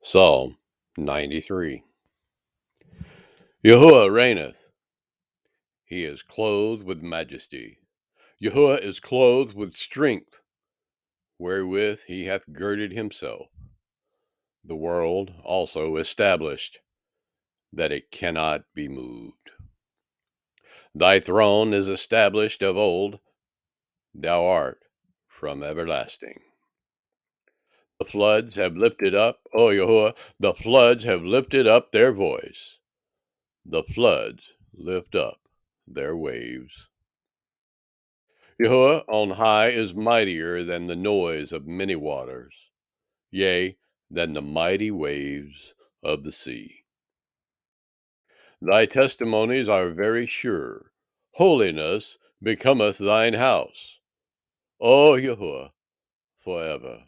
Psalm 93. Yahuwah reigneth. He is clothed with majesty. Yahuwah is clothed with strength, wherewith he hath girded himself. The world also established, that it cannot be moved. Thy throne is established of old. Thou art from everlasting. The floods have lifted up, O Yahuwah, the floods have lifted up their voice. The floods lift up their waves. Yahuwah on high is mightier than the noise of many waters, yea, than the mighty waves of the sea. Thy testimonies are very sure. Holiness becometh thine house, O Yahuwah, forever.